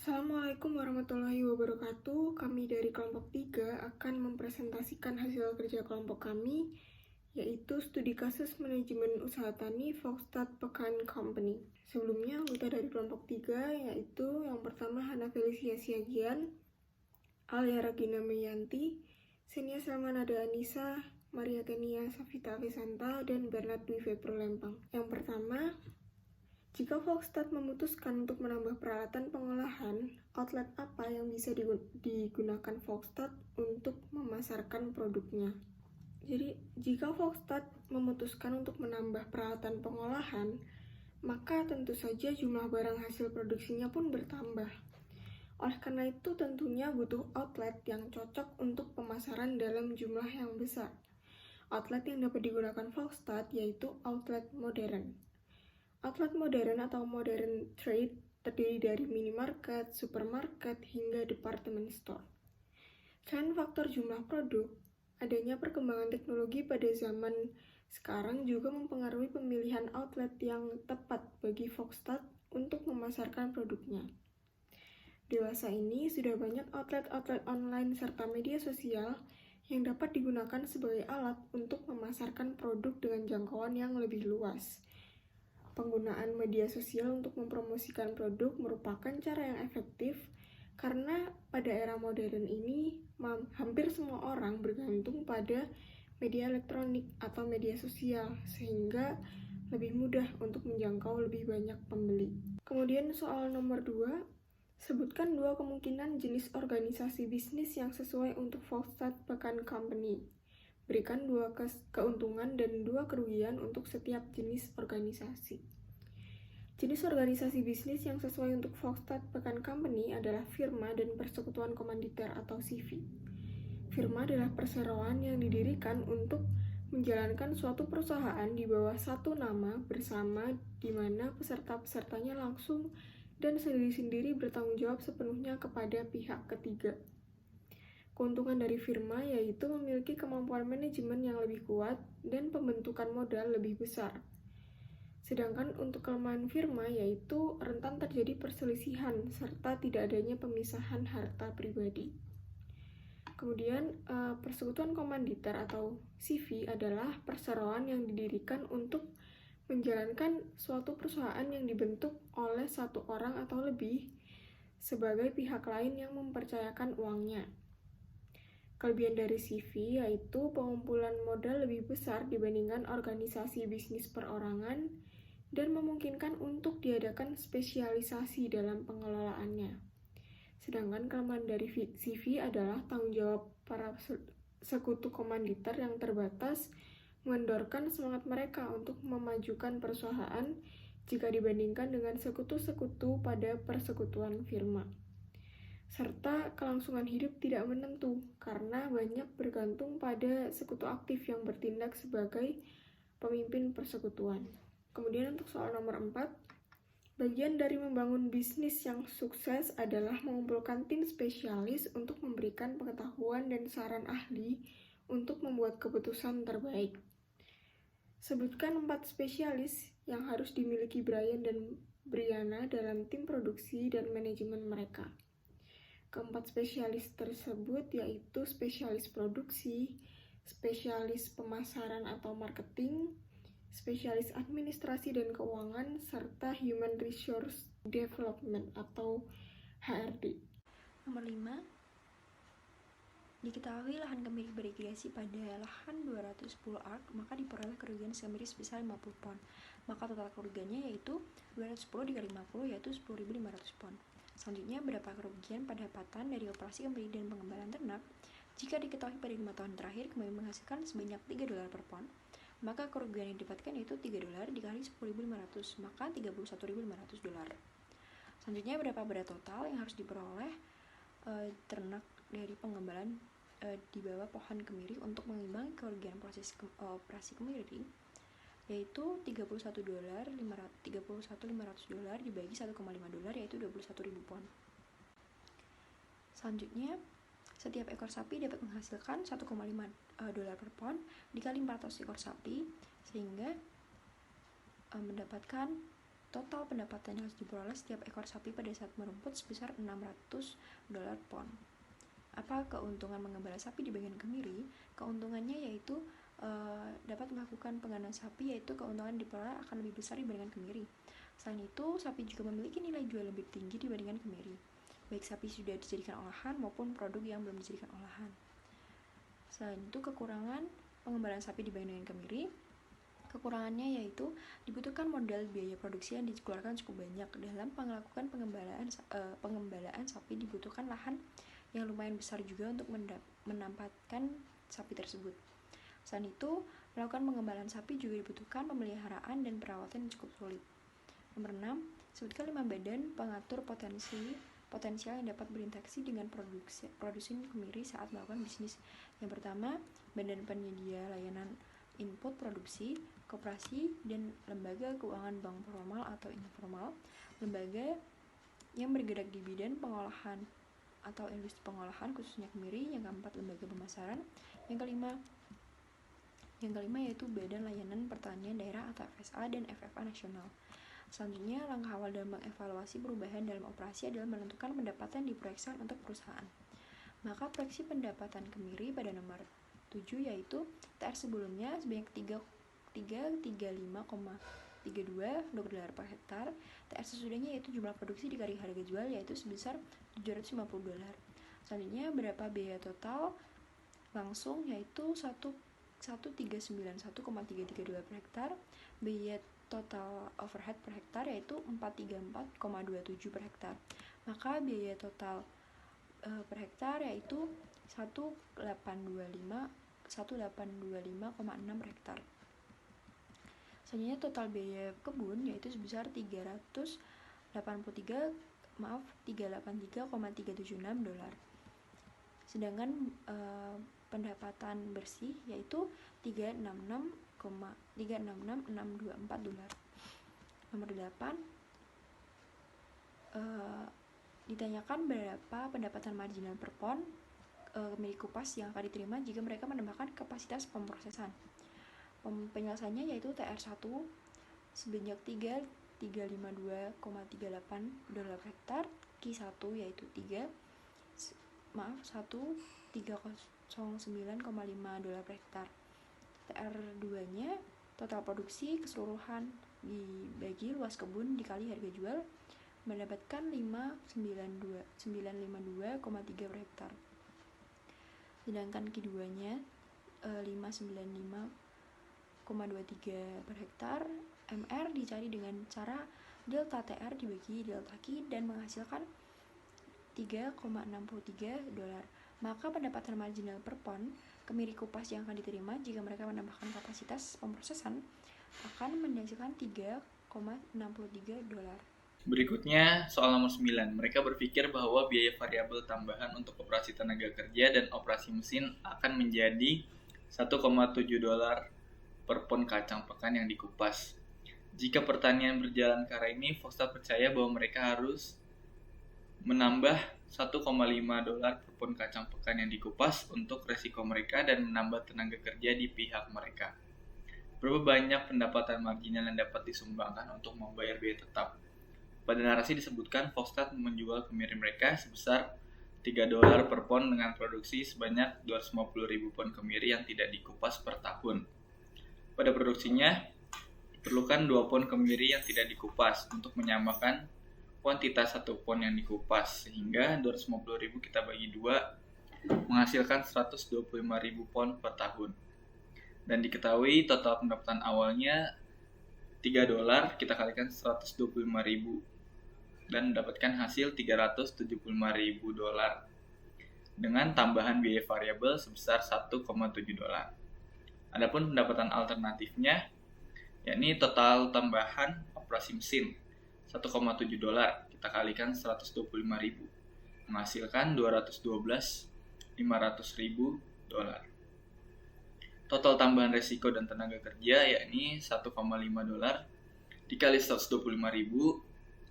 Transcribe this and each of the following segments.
Assalamualaikum warahmatullahi wabarakatuh. Kami dari kelompok 3 akan mempresentasikan hasil kerja kelompok kami, yaitu studi kasus manajemen usaha tani Volkstadt Pekan Company. Sebelumnya, anggota dari kelompok 3 yaitu yang pertama Hana Felicia Siagian, Alia Regina Meyanti, Senia Salmanada Anissa, Maria Kenia Safita Vesanta, dan Bernard Dwi Febro Lempang. Yang pertama, jika Volkstadt memutuskan untuk menambah peralatan pengolahan, outlet apa yang bisa digunakan Volkstadt untuk memasarkan produknya? Jadi, jika Volkstadt memutuskan untuk menambah peralatan pengolahan, maka tentu saja jumlah barang hasil produksinya pun bertambah. Oleh karena itu, tentunya butuh outlet yang cocok untuk pemasaran dalam jumlah yang besar. Outlet yang dapat digunakan Volkstadt yaitu outlet modern. Outlet modern atau modern trade terdiri dari minimarket, supermarket, hingga department store. Selain faktor jumlah produk, adanya perkembangan teknologi pada zaman sekarang juga mempengaruhi pemilihan outlet yang tepat bagi Volkstadt untuk memasarkan produknya. Dewasa ini sudah banyak outlet-outlet online serta media sosial yang dapat digunakan sebagai alat untuk memasarkan produk dengan jangkauan yang lebih luas. Penggunaan media sosial untuk mempromosikan produk merupakan cara yang efektif karena pada era modern ini hampir semua orang bergantung pada media elektronik atau media sosial sehingga lebih mudah untuk menjangkau lebih banyak pembeli. Kemudian soal nomor 2, sebutkan 2 kemungkinan jenis organisasi bisnis yang sesuai untuk Volkstadt Pekan Company. Berikan 2 keuntungan dan 2 kerugian untuk setiap jenis organisasi. Jenis organisasi bisnis yang sesuai untuk Volkstadt Pekan Company adalah firma dan persekutuan komanditer atau CV. Firma adalah perseroan yang didirikan untuk menjalankan suatu perusahaan di bawah satu nama bersama di mana peserta-pesertanya langsung dan sendiri-sendiri bertanggung jawab sepenuhnya kepada pihak ketiga. Keuntungan dari firma yaitu memiliki kemampuan manajemen yang lebih kuat dan pembentukan modal lebih besar. Sedangkan untuk kelemahan firma yaitu rentan terjadi perselisihan serta tidak adanya pemisahan harta pribadi. Kemudian persekutuan komanditer atau CV adalah perseroan yang didirikan untuk menjalankan suatu perusahaan yang dibentuk oleh satu orang atau lebih sebagai pihak lain yang mempercayakan uangnya. Kelebihan dari CV yaitu pengumpulan modal lebih besar dibandingkan organisasi bisnis perorangan dan memungkinkan untuk diadakan spesialisasi dalam pengelolaannya. Sedangkan kelemahan dari CV adalah tanggung jawab para sekutu komanditer yang terbatas mengendorkan semangat mereka untuk memajukan perusahaan jika dibandingkan dengan sekutu-sekutu pada persekutuan firma. Serta kelangsungan hidup tidak menentu karena banyak bergantung pada sekutu aktif yang bertindak sebagai pemimpin persekutuan. Kemudian untuk soal nomor 4, bagian dari membangun bisnis yang sukses adalah mengumpulkan tim spesialis untuk memberikan pengetahuan dan saran ahli untuk membuat keputusan terbaik. Sebutkan 4 spesialis yang harus dimiliki Brian dan Brianna dalam tim produksi dan manajemen mereka. Keempat spesialis tersebut yaitu spesialis produksi, spesialis pemasaran atau marketing, spesialis administrasi dan keuangan, serta Human Resource Development atau HRD. Nomor 5, diketahui lahan kemiri beririasi pada lahan 210 ark, maka diperoleh kerugian kemiri sebesar 50 pon. Maka total kerugiannya yaitu 210 dikali 50 yaitu 10.500 pon. Selanjutnya, berapa kerugian pendapatan dari operasi kemiri dan pengembalan ternak jika diketahui pada 5 tahun terakhir kemiri menghasilkan sebanyak $3 per pon, maka kerugian yang didapatkan yaitu $3 dikali 10.500, maka $31.500. Selanjutnya, berapa berat total yang harus diperoleh ternak dari pengembalan di bawah pohon kemiri untuk mengimbangi kerugian proses operasi kemiri, yaitu $31.500 dibagi $1,5 yaitu 21.000 pon. Selanjutnya, setiap ekor sapi dapat menghasilkan $1,5 per pon dikali 400 ekor sapi sehingga mendapatkan total pendapatan yang harus diperoleh setiap ekor sapi pada saat merumput sebesar $600 pon. Apa keuntungan mengembala sapi di bagian kemiri? Keuntungannya yaitu dapat melakukan penggandaan sapi, yaitu keuntungan diperoleh akan lebih besar dibandingkan kemiri. Selain itu, sapi juga memiliki nilai jual lebih tinggi dibandingkan kemiri, baik sapi sudah dijadikan olahan maupun produk yang belum dijadikan olahan. Selain itu, kekurangan pengembalaan sapi dibandingkan kemiri, kekurangannya yaitu dibutuhkan modal biaya produksi yang dikeluarkan cukup banyak. Dalam melakukan pengembalaan sapi dibutuhkan lahan yang lumayan besar juga untuk menempatkan sapi tersebut. Selain itu, melakukan pengembalaan sapi juga dibutuhkan pemeliharaan dan perawatan yang cukup sulit. Nomor 6, sebutkan 5 badan pengatur potensial yang dapat berinteraksi dengan produsen kemiri saat melakukan bisnis. Yang pertama, badan penyedia layanan input produksi, koperasi, dan lembaga keuangan bank formal atau informal, lembaga yang bergerak di bidang pengolahan atau industri pengolahan khususnya kemiri. Yang keempat, lembaga pemasaran. Yang kelima yaitu Badan Layanan Pertanian Daerah atau FSA dan FFA Nasional. Selanjutnya, langkah awal dalam mengevaluasi perubahan dalam operasi adalah menentukan pendapatan diproyeksikan untuk perusahaan. Maka proyeksi pendapatan kemiri pada nomor 7 yaitu TR sebelumnya sebanyak 335,32 dolar per hektar. TR sesudahnya yaitu jumlah produksi dikali harga jual yaitu sebesar $750. Selanjutnya, berapa biaya total langsung yaitu 1.391,33 per hektar. Biaya total overhead per hektar yaitu 434,27 per hektar. Maka biaya total per hektar yaitu 1.825,6 per hektar. Selanjutnya, total biaya kebun yaitu sebesar 383,376 dolar. Sedangkan pendapatan bersih yaitu 366,624 dolar. Nomor 8, ditanyakan berapa pendapatan marginal per pon milik kupas yang akan diterima jika mereka menambahkan kapasitas pemrosesan. Penjelasannya yaitu TR1 sebanyak 352,38 dolar per hektar, Q1 yaitu 1.309,5 dolar per hektar. TR2-nya total produksi keseluruhan dibagi luas kebun dikali harga jual mendapatkan 5.952,3 per hektar. Sedangkan Q2-nya 595,23 per hektar. MR dicari dengan cara delta TR dibagi delta Q dan menghasilkan 3,63 dolar. Maka pendapatan marginal per pon kemiri kupas yang akan diterima jika mereka menambahkan kapasitas pemrosesan akan menghasilkan 3,63 dolar. Berikutnya, soal nomor 9. Mereka berpikir bahwa biaya variabel tambahan untuk operasi tenaga kerja dan operasi mesin akan menjadi 1,7 dolar per pon kacang pekan yang dikupas. Jika pertanian berjalan ke arah ini, Foxtrot percaya bahwa mereka harus menambah 1,5 dolar per pon kacang pekan yang dikupas untuk resiko mereka dan menambah tenaga kerja di pihak mereka. Berapa banyak pendapatan marginal yang dapat disumbangkan untuk membayar biaya tetap? Pada narasi disebutkan Foxtrot menjual kemiri mereka sebesar 3 dolar per pon dengan produksi sebanyak 250.000 pon kemiri yang tidak dikupas per tahun. Pada produksinya, diperlukan 2 pon kemiri yang tidak dikupas untuk menyamakan kuantitas 1 pon yang dikupas, sehingga 250.000 kita bagi 2 menghasilkan 125.000 pon per tahun. Dan diketahui total pendapatan awalnya 3 dolar, kita kalikan 125.000 dan mendapatkan hasil 375.000 dolar dengan tambahan biaya variabel sebesar 1,7 dolar. Adapun pendapatan alternatifnya yakni total tambahan operasi mesin 1,7 dolar, kita kalikan 125.000 menghasilkan 212.500.000 dolar. Total tambahan resiko dan tenaga kerja yakni 1,5 dolar dikali 125.000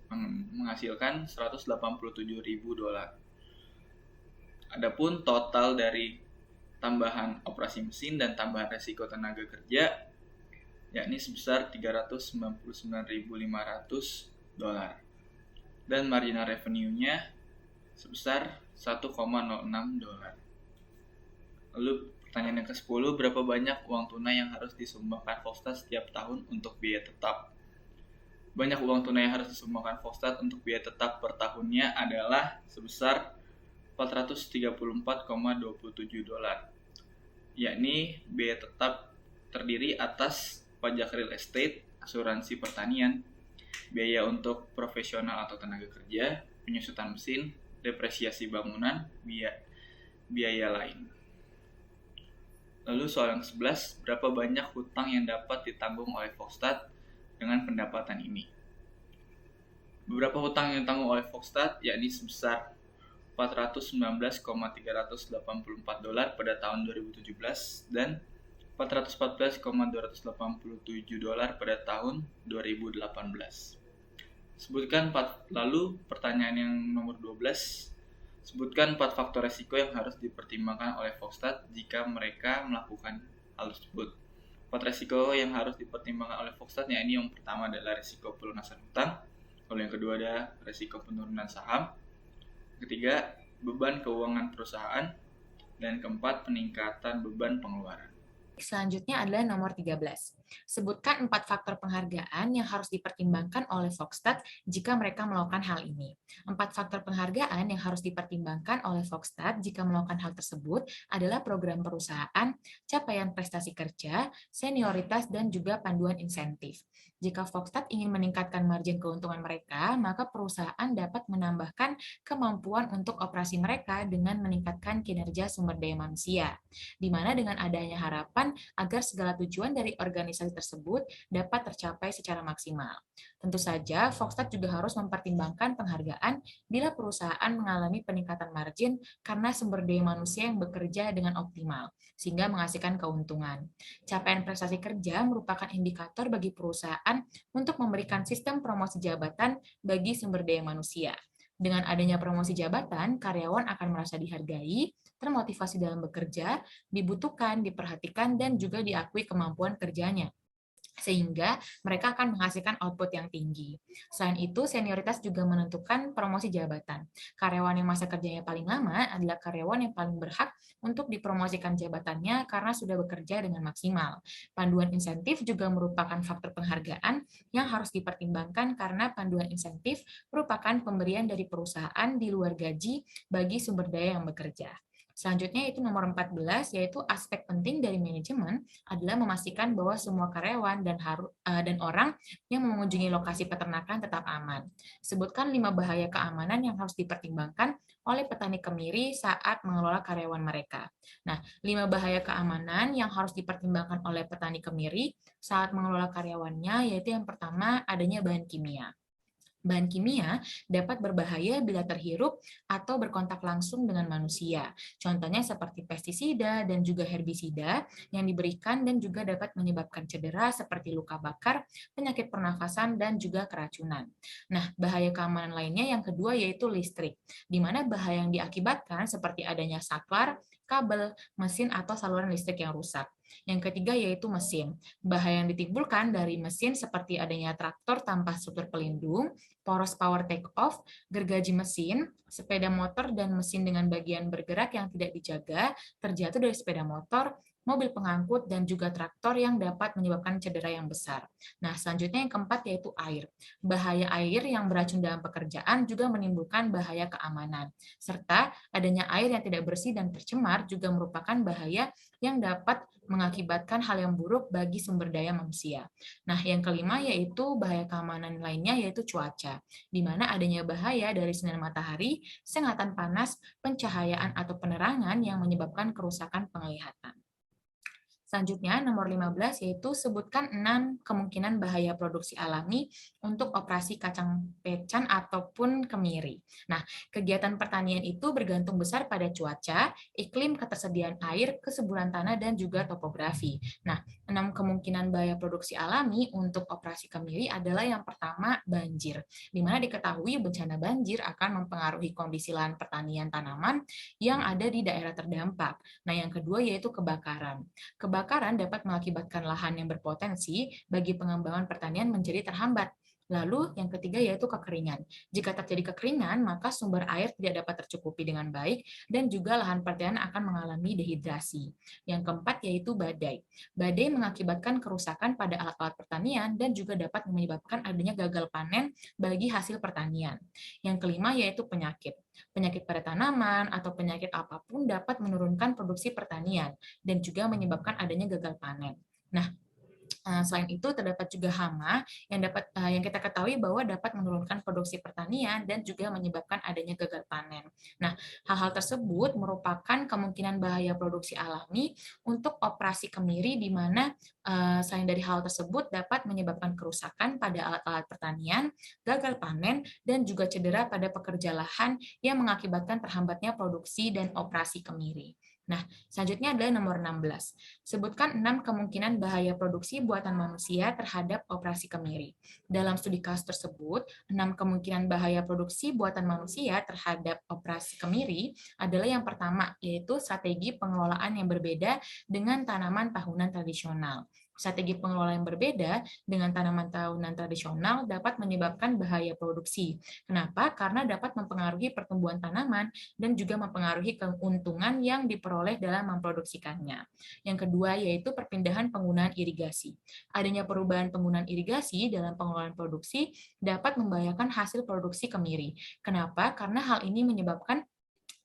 menghasilkan 187.000 dolar. Adapun total dari tambahan operasi mesin dan tambahan resiko tenaga kerja yakni sebesar $399.500, dan marginal revenue-nya sebesar $1,06. Lalu pertanyaan yang ke-10, berapa banyak uang tunai yang harus disumbangkan Volstad setiap tahun untuk biaya tetap? Banyak uang tunai yang harus disumbangkan Volstad untuk biaya tetap per tahunnya adalah sebesar $434,27, yakni biaya tetap terdiri atas pajak real estate, asuransi pertanian, biaya untuk profesional atau tenaga kerja, penyusutan mesin, depresiasi bangunan, biaya lain. Lalu soal yang ke-11, berapa banyak hutang yang dapat ditanggung oleh Volstad dengan pendapatan ini? Beberapa hutang yang ditanggung oleh Volstad yakni sebesar $419,384 pada tahun 2017 dan $414,287 pada tahun 2018. Lalu pertanyaan yang nomor 12, sebutkan 4 faktor resiko yang harus dipertimbangkan oleh Volstad jika mereka melakukan hal tersebut. 4 resiko yang harus dipertimbangkan oleh Volstad, yakni yang pertama adalah resiko pelunasan hutang, lalu yang kedua adalah resiko penurunan saham, ketiga beban keuangan perusahaan, dan keempat peningkatan beban pengeluaran. Selanjutnya adalah nomor 13. Sebutkan 4 faktor penghargaan yang harus dipertimbangkan oleh Volstad jika mereka melakukan hal ini. 4 faktor penghargaan yang harus dipertimbangkan oleh Volstad jika melakukan hal tersebut adalah program perusahaan, capaian prestasi kerja, senioritas, dan juga panduan insentif. Jika Volstad ingin meningkatkan margin keuntungan mereka, maka perusahaan dapat menambahkan kemampuan untuk operasi mereka dengan meningkatkan kinerja sumber daya manusia, di mana dengan adanya harapan agar segala tujuan dari organisasi tersebut dapat tercapai secara maksimal. Tentu saja, Volstad juga harus mempertimbangkan penghargaan bila perusahaan mengalami peningkatan margin karena sumber daya manusia yang bekerja dengan optimal, sehingga menghasilkan keuntungan. Capaian prestasi kerja merupakan indikator bagi perusahaan untuk memberikan sistem promosi jabatan bagi sumber daya manusia. Dengan adanya promosi jabatan, karyawan akan merasa dihargai, termotivasi dalam bekerja, dibutuhkan, diperhatikan, dan juga diakui kemampuan kerjanya, sehingga mereka akan menghasilkan output yang tinggi. Selain itu, senioritas juga menentukan promosi jabatan. Karyawan yang masa kerjanya paling lama adalah karyawan yang paling berhak untuk dipromosikan jabatannya karena sudah bekerja dengan maksimal. Panduan insentif juga merupakan faktor penghargaan yang harus dipertimbangkan karena panduan insentif merupakan pemberian dari perusahaan di luar gaji bagi sumber daya yang bekerja. Selanjutnya itu nomor 14, yaitu aspek penting dari manajemen adalah memastikan bahwa semua karyawan dan orang yang mengunjungi lokasi peternakan tetap aman. Sebutkan 5 bahaya keamanan yang harus dipertimbangkan oleh petani kemiri saat mengelola karyawan mereka. Nah, 5 bahaya keamanan yang harus dipertimbangkan oleh petani kemiri saat mengelola karyawannya, yaitu yang pertama adanya bahan kimia. Bahan kimia dapat berbahaya bila terhirup atau berkontak langsung dengan manusia. Contohnya seperti pestisida dan juga herbisida yang diberikan dan juga dapat menyebabkan cedera seperti luka bakar, penyakit pernafasan, dan juga keracunan. Nah, bahaya keamanan lainnya yang kedua yaitu listrik, di mana bahaya yang diakibatkan seperti adanya saklar, kabel, mesin, atau saluran listrik yang rusak. Yang ketiga yaitu mesin. Bahaya yang ditimbulkan dari mesin seperti adanya traktor tanpa struktur pelindung, poros power take-off, gergaji mesin, sepeda motor dan mesin dengan bagian bergerak yang tidak dijaga, terjatuh dari sepeda motor, mobil pengangkut, dan juga traktor yang dapat menyebabkan cedera yang besar. Nah, selanjutnya yang keempat yaitu air. Bahaya air yang beracun dalam pekerjaan juga menimbulkan bahaya keamanan. Serta adanya air yang tidak bersih dan tercemar juga merupakan bahaya yang dapat mengakibatkan hal yang buruk bagi sumber daya manusia. Nah, yang kelima yaitu bahaya keamanan lainnya yaitu cuaca, di mana adanya bahaya dari sinar matahari, sengatan panas, pencahayaan atau penerangan yang menyebabkan kerusakan penglihatan. Selanjutnya, nomor 15, yaitu sebutkan 6 kemungkinan bahaya produksi alami untuk operasi kacang pecan ataupun kemiri. Nah, kegiatan pertanian itu bergantung besar pada cuaca, iklim, ketersediaan air, kesuburan tanah, dan juga topografi. Nah, 6 kemungkinan bahaya produksi alami untuk operasi kemiri adalah yang pertama, banjir, di mana diketahui bencana banjir akan mempengaruhi kondisi lahan pertanian tanaman yang ada di daerah terdampak. Nah, yang kedua yaitu kebakaran. Kebakaran dapat mengakibatkan lahan yang berpotensi bagi pengembangan pertanian menjadi terhambat. Lalu yang ketiga yaitu kekeringan. Jika terjadi kekeringan, maka sumber air tidak dapat tercukupi dengan baik dan juga lahan pertanian akan mengalami dehidrasi. Yang keempat yaitu badai. Badai mengakibatkan kerusakan pada alat-alat pertanian dan juga dapat menyebabkan adanya gagal panen bagi hasil pertanian. Yang kelima yaitu penyakit. Penyakit pada tanaman atau penyakit apapun dapat menurunkan produksi pertanian dan juga menyebabkan adanya gagal panen. Nah, selain itu terdapat juga hama yang kita ketahui bahwa dapat menurunkan produksi pertanian dan juga menyebabkan adanya gagal panen. Nah, hal-hal tersebut merupakan kemungkinan bahaya produksi alami untuk operasi kemiri di mana selain dari hal tersebut dapat menyebabkan kerusakan pada alat-alat pertanian, gagal panen, dan juga cedera pada pekerja lahan yang mengakibatkan terhambatnya produksi dan operasi kemiri. Nah, selanjutnya adalah nomor 16. Sebutkan 6 kemungkinan bahaya produksi buatan manusia terhadap operasi kemiri. Dalam studi kasus tersebut, 6 kemungkinan bahaya produksi buatan manusia terhadap operasi kemiri adalah yang pertama, yaitu strategi pengelolaan yang berbeda dengan tanaman tahunan tradisional. Strategi pengelolaan yang berbeda dengan tanaman tahunan tradisional dapat menyebabkan bahaya produksi. Kenapa? Karena dapat mempengaruhi pertumbuhan tanaman dan juga mempengaruhi keuntungan yang diperoleh dalam memproduksikannya. Yang kedua yaitu perpindahan penggunaan irigasi. Adanya perubahan penggunaan irigasi dalam pengelolaan produksi dapat membahayakan hasil produksi kemiri. Kenapa? Karena hal ini menyebabkan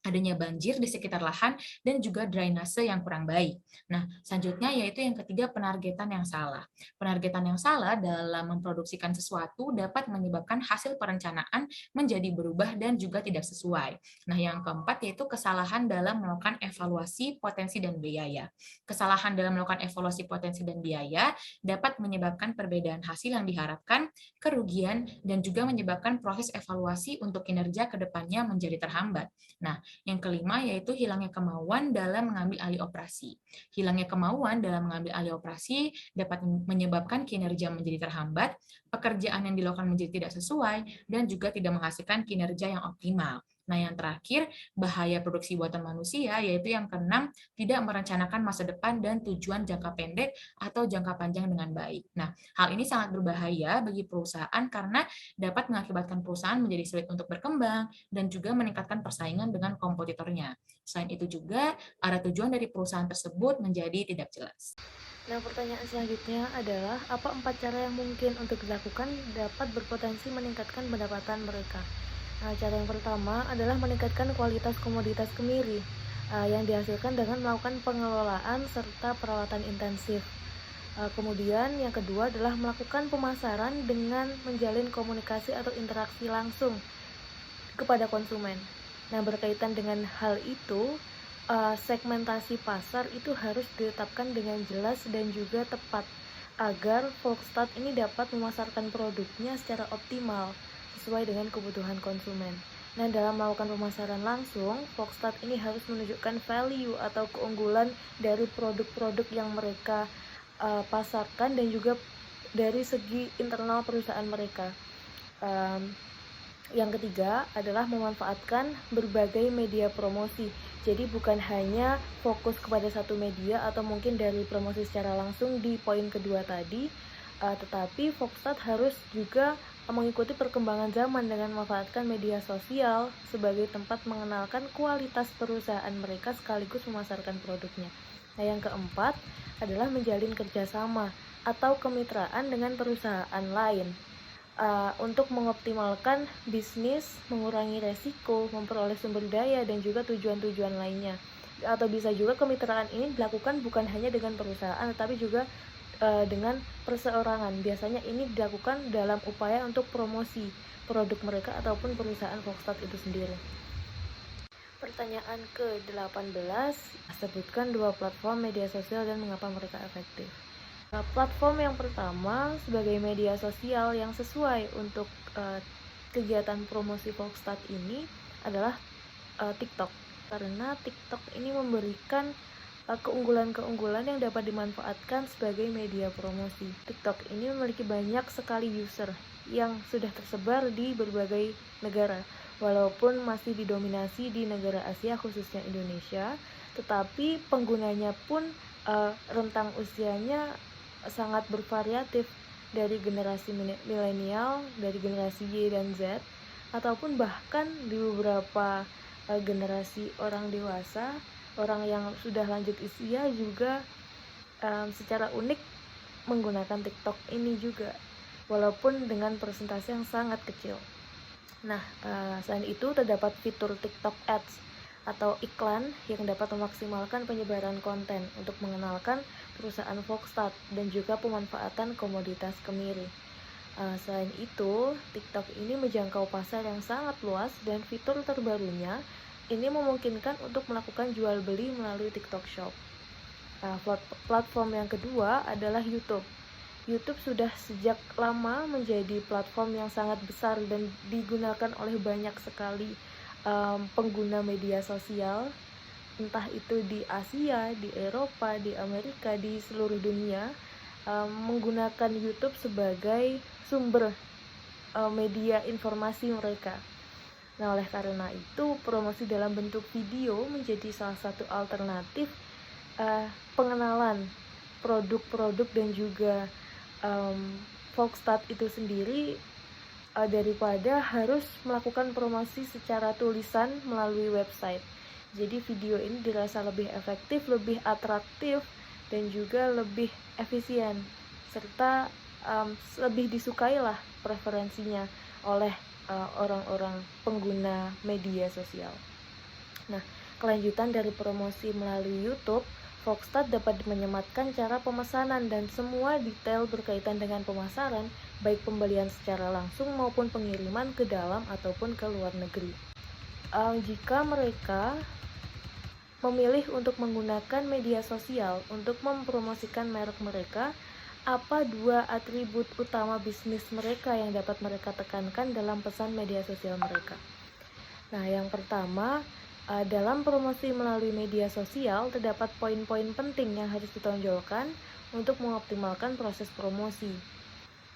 adanya banjir di sekitar lahan dan juga drainase yang kurang baik. Nah, selanjutnya yaitu yang ketiga penargetan yang salah. Penargetan yang salah dalam memproduksikan sesuatu dapat menyebabkan hasil perencanaan menjadi berubah dan juga tidak sesuai. Nah, yang keempat yaitu kesalahan dalam melakukan evaluasi potensi dan biaya. Kesalahan dalam melakukan evaluasi potensi dan biaya dapat menyebabkan perbedaan hasil yang diharapkan, kerugian, dan juga menyebabkan proses evaluasi untuk kinerja ke depannya menjadi terhambat. Nah, yang kelima yaitu hilangnya kemauan dalam mengambil alih operasi. Hilangnya kemauan dalam mengambil alih operasi dapat menyebabkan kinerja menjadi terhambat, pekerjaan yang dilakukan menjadi tidak sesuai, dan juga tidak menghasilkan kinerja yang optimal. Nah, yang terakhir, bahaya produksi buatan manusia, yaitu yang keenam, tidak merencanakan masa depan dan tujuan jangka pendek atau jangka panjang dengan baik. Nah, hal ini sangat berbahaya bagi perusahaan karena dapat mengakibatkan perusahaan menjadi sulit untuk berkembang dan juga meningkatkan persaingan dengan kompetitornya. Selain itu juga, arah tujuan dari perusahaan tersebut menjadi tidak jelas. Nah, pertanyaan selanjutnya adalah apa 4 cara yang mungkin untuk dilakukan dapat berpotensi meningkatkan pendapatan mereka. Nah, cara yang pertama adalah meningkatkan kualitas komoditas kemiri yang dihasilkan dengan melakukan pengelolaan serta perawatan intensif. Kemudian yang kedua adalah melakukan pemasaran dengan menjalin komunikasi atau interaksi langsung kepada konsumen. Nah, berkaitan dengan hal itu, segmentasi pasar itu harus ditetapkan dengan jelas dan juga tepat agar Volkswagen ini dapat memasarkan produknya secara optimal sesuai dengan kebutuhan konsumen. Nah, dalam melakukan pemasaran langsung, Volkswagen ini harus menunjukkan value atau keunggulan dari produk-produk yang mereka pasarkan dan juga dari segi internal perusahaan mereka. Yang ketiga adalah memanfaatkan berbagai media promosi. Jadi bukan hanya fokus kepada satu media atau mungkin dari promosi secara langsung di poin kedua tadi, tetapi Volkswagen harus juga mengikuti perkembangan zaman dengan memanfaatkan media sosial sebagai tempat mengenalkan kualitas perusahaan mereka sekaligus memasarkan produknya. Nah, yang keempat adalah menjalin kerjasama atau kemitraan dengan perusahaan lain untuk mengoptimalkan bisnis, mengurangi resiko, memperoleh sumber daya, dan juga tujuan-tujuan lainnya. Atau bisa juga kemitraan ini dilakukan bukan hanya dengan perusahaan, tetapi juga dengan perseorangan. Biasanya ini dilakukan dalam upaya untuk promosi produk mereka ataupun perusahaan Volkswagen itu sendiri. Pertanyaan ke-18, sebutkan 2 platform media sosial dan mengapa mereka efektif. Platform yang pertama sebagai media sosial yang sesuai untuk kegiatan promosi Volkswagen ini adalah TikTok, karena TikTok ini memberikan keunggulan-keunggulan yang dapat dimanfaatkan sebagai media promosi. TikTok ini memiliki banyak sekali user yang sudah tersebar di berbagai negara, walaupun masih didominasi di negara Asia khususnya Indonesia, tetapi penggunanya pun rentang usianya sangat bervariatif, dari generasi milenial, dari generasi Y dan Z, ataupun bahkan di beberapa generasi orang dewasa, orang yang sudah lanjut usia juga secara unik menggunakan TikTok ini juga, walaupun dengan persentase yang sangat kecil. Nah, selain itu terdapat fitur TikTok Ads atau iklan yang dapat memaksimalkan penyebaran konten untuk mengenalkan perusahaan Foxstat dan juga pemanfaatan komoditas kemiri. Selain itu, TikTok ini menjangkau pasar yang sangat luas dan fitur terbarunya ini memungkinkan untuk melakukan jual beli melalui TikTok Shop. Platform yang kedua adalah YouTube. YouTube sudah sejak lama menjadi platform yang sangat besar dan digunakan oleh banyak sekali pengguna media sosial, entah itu di Asia, di Eropa, di Amerika, di seluruh dunia, menggunakan YouTube sebagai sumber media informasi mereka. Nah, oleh karena itu, promosi dalam bentuk video menjadi salah satu alternatif pengenalan produk-produk dan juga Foxstat itu sendiri, daripada harus melakukan promosi secara tulisan melalui website. Jadi video ini dirasa lebih efektif, lebih atraktif, dan juga lebih efisien, serta lebih disukai lah preferensinya oleh orang-orang pengguna media sosial. Nah, kelanjutan dari promosi melalui YouTube, Foxstat dapat menyematkan cara pemesanan dan semua detail berkaitan dengan pemasaran, baik pembelian secara langsung maupun pengiriman ke dalam ataupun ke luar negeri. Jika mereka memilih untuk menggunakan media sosial untuk mempromosikan merek mereka, apa 2 atribut utama bisnis mereka yang dapat mereka tekankan dalam pesan media sosial mereka? Nah, yang pertama, dalam promosi melalui media sosial terdapat poin-poin penting yang harus ditonjolkan untuk mengoptimalkan proses promosi.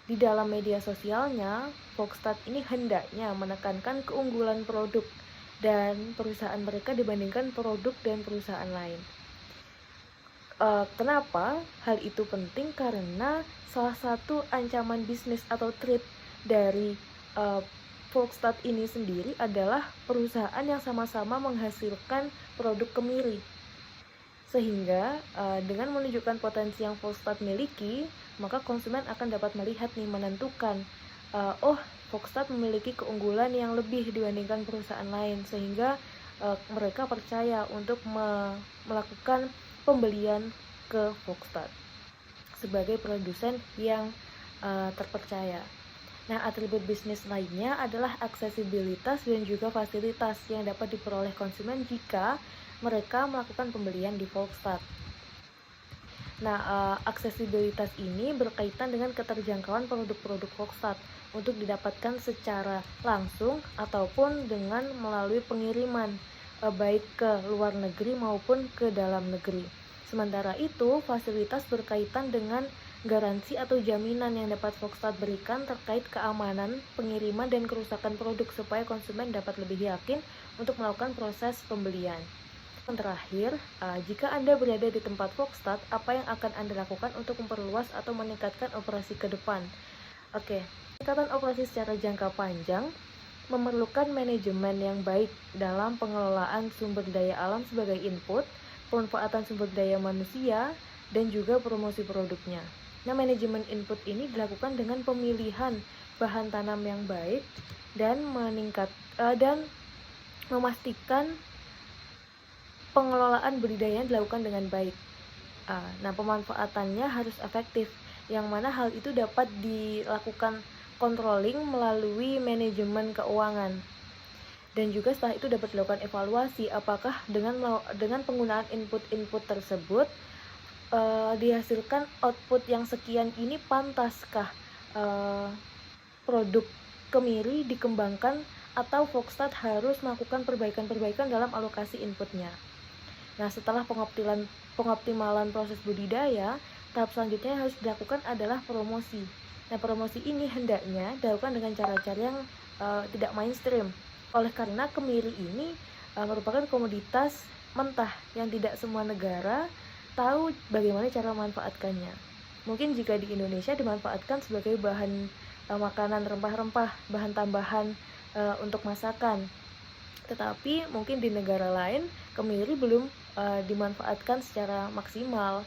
Di dalam media sosialnya, Foxstat ini hendaknya menekankan keunggulan produk dan perusahaan mereka dibandingkan produk dan perusahaan lain. Kenapa hal itu penting? Karena salah satu ancaman bisnis atau threat dari Foxstat ini sendiri adalah perusahaan yang sama-sama menghasilkan produk kemiri. Sehingga dengan menunjukkan potensi yang Foxstat miliki, maka konsumen akan dapat melihat nih, menentukan Foxstat memiliki keunggulan yang lebih dibandingkan perusahaan lain, sehingga mereka percaya untuk melakukan pembelian ke Foxstat sebagai produsen yang terpercaya. Nah, atribut bisnis lainnya adalah aksesibilitas dan juga fasilitas yang dapat diperoleh konsumen jika mereka melakukan pembelian di Foxstat. Nah, aksesibilitas ini berkaitan dengan keterjangkauan produk-produk Foxstat untuk didapatkan secara langsung ataupun dengan melalui pengiriman, baik ke luar negeri maupun ke dalam negeri. Sementara itu, fasilitas berkaitan dengan garansi atau jaminan yang dapat Foxstat berikan terkait keamanan, pengiriman, dan kerusakan produk supaya konsumen dapat lebih yakin untuk melakukan proses pembelian. Yang terakhir, jika Anda berada di tempat Foxstat, apa yang akan Anda lakukan untuk memperluas atau meningkatkan operasi ke depan? Peningkatan operasi secara jangka panjang memerlukan manajemen yang baik dalam pengelolaan sumber daya alam sebagai input, pemanfaatan sumber daya manusia, dan juga promosi produknya. Nah, manajemen input ini dilakukan dengan pemilihan bahan tanam yang baik dan dan memastikan pengelolaan budidaya dilakukan dengan baik. Nah, pemanfaatannya harus efektif, yang mana hal itu dapat dilakukan controlling melalui manajemen keuangan. Dan juga setelah itu dapat dilakukan evaluasi apakah dengan penggunaan input-input tersebut dihasilkan output yang sekian ini pantaskah produk kemiri dikembangkan atau Foxstat harus melakukan perbaikan-perbaikan dalam alokasi inputnya. Nah, setelah pengoptimalan proses budidaya, tahap selanjutnya yang harus dilakukan adalah promosi. Nah, promosi ini hendaknya dilakukan dengan cara-cara yang tidak mainstream. Oleh karena kemiri ini merupakan komoditas mentah yang tidak semua negara tahu bagaimana cara memanfaatkannya. Mungkin jika di Indonesia dimanfaatkan sebagai bahan makanan rempah-rempah, bahan tambahan untuk masakan. Tetapi mungkin di negara lain kemiri belum dimanfaatkan secara maksimal.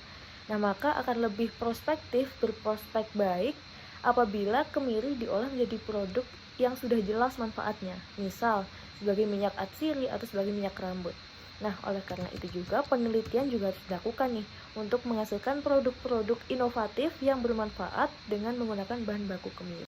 Nah, maka akan lebih berprospek baik apabila kemiri diolah menjadi produk yang sudah jelas manfaatnya. Misal sebagai minyak atsiri atau sebagai minyak rambut. Nah, oleh karena itu juga penelitian juga harus dilakukan nih untuk menghasilkan produk-produk inovatif yang bermanfaat dengan menggunakan bahan baku kemiri.